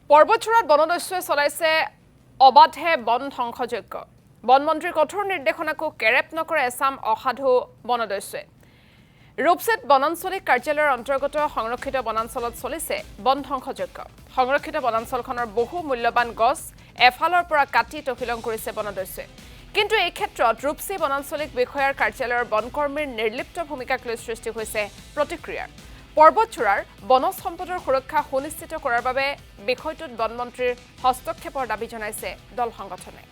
পৰ্বতচূড়াত বনদস্যুৱে চলাইছে অবাধে বন ধ্বংসযজ্ঞ বনমন্ত্ৰীৰ কঠোৰ নিৰ্দেশনাকো কেৰেপ নকৰে এছাম অসাধু বনদস্যুৱে ৰূপসেত বনাঞ্চলিক কাৰ্যালয়ৰ অন্তৰ্গত সংৰক্ষিত বনাঞ্চলত চলিছে বন ধ্বংসযজ্ঞ সংৰক্ষিত বনাঞ্চলখনৰ বহু মূল্যৱান গছ এফালৰ পৰা কাটি তহিলং কৰিছে বনদস্যুৱে কিন্তু এই ক্ষেত্ৰত ৰূপসী বনাঞ্চলিক বিষয়াৰ কাৰ্যালয়ৰ বনকৰ্মীৰ নিৰ্লিপ্ত ভূমিকাক লৈ সৃষ্টি হৈছে প্ৰতিক্ৰিয়াৰ পৰ্বতচূড়াৰ বনজ সম্পদৰ সুৰক্ষা সুনিশ্চিত কৰাৰ বাবে বিষয়টোত বনমন্ত্ৰীৰ হস্তক্ষেপৰ দাবী জনাইছে দল সংগঠনে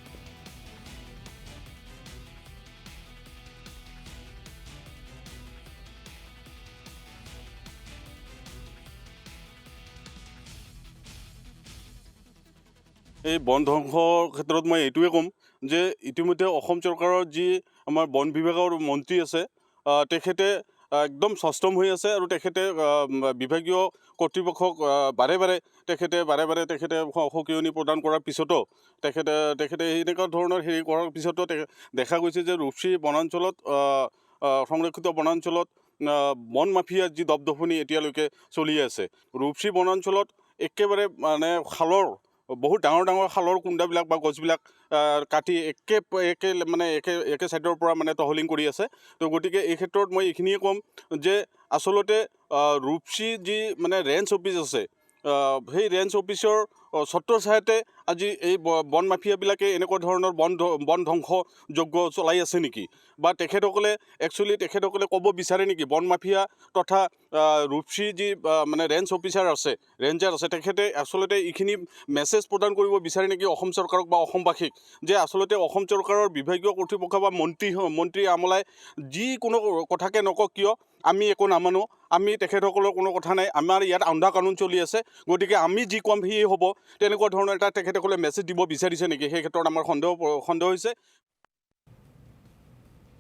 এই বন ধ্বংসৰ ক্ষেত্ৰত মই এইটোৱে ক'ম যে ইতিমধ্যে অসম চৰকাৰৰ যি আমাৰ বন বিভাগৰ মন্ত্ৰী আছে তেখেতে একদম সষ্টম হৈ আছে আৰু তেখেতে বিভাগীয় কৰ্তৃপক্ষক বাৰে বাৰে তেখেতে সকিয়নি প্ৰদান কৰাৰ পিছতো তেখেতে এনেকুৱা ধৰণৰ হেৰি কৰাৰ পিছতো দেখা গৈছে যে ৰূপসী বনাঞ্চলত সংৰক্ষিত বনাঞ্চলত বন মাফিয়াৰ যি দপদপনি এতিয়ালৈকে চলি আছে ৰূপসী বনাঞ্চলত একেবাৰে মানে খালৰ বহুত ডাঙৰ খালৰ কুণ্ডাবিলাক বা গছবিলাক কাটি একে ছাইডৰ পৰা মানে তহলিং কৰি আছে তো গতিকে এই ক্ষেত্ৰত মই এইখিনিয়ে ক'ম যে আচলতে ৰূপসী যি মানে ৰেঞ্জ অফিচ আছে সেই ৰেঞ্জ অফিচৰ ছত্ৰছায়াতে আজি এই বন মাফিয়াবিলাকে এনেকুৱা ধৰণৰ বন ধ্বংসযজ্ঞ চলাই আছে নেকি বা তেখেতসকলে ক'ব বিচাৰে নেকি বন মাফিয়া তথা ৰূপসী যি মানে ৰেঞ্জ অফিচাৰ আছে ৰেঞ্জাৰ আছে তেখেতে আচলতে এইখিনি মেছেজ প্ৰদান কৰিব বিচাৰে নেকি অসম চৰকাৰক বা অসমবাসীক যে আচলতে অসম চৰকাৰৰ বিভাগীয় কৰ্তৃপক্ষ বা মন্ত্ৰী আমলাই যিকোনো কথাকে নকওক কিয় আমি একো নামানো আমি তেখেতসকলৰ কোনো কথা নাই আমাৰ ইয়াত আন্ধা কানুন চলি আছে গতিকে আমি যি ক'ম সেয়ে হ'ব তেনেকুৱা ধৰণৰ এটা তেখেতসকলে মেছেজ দিব বিচাৰিছে নেকি সেই ক্ষেত্ৰত আমাৰ সন্দেহ হৈছে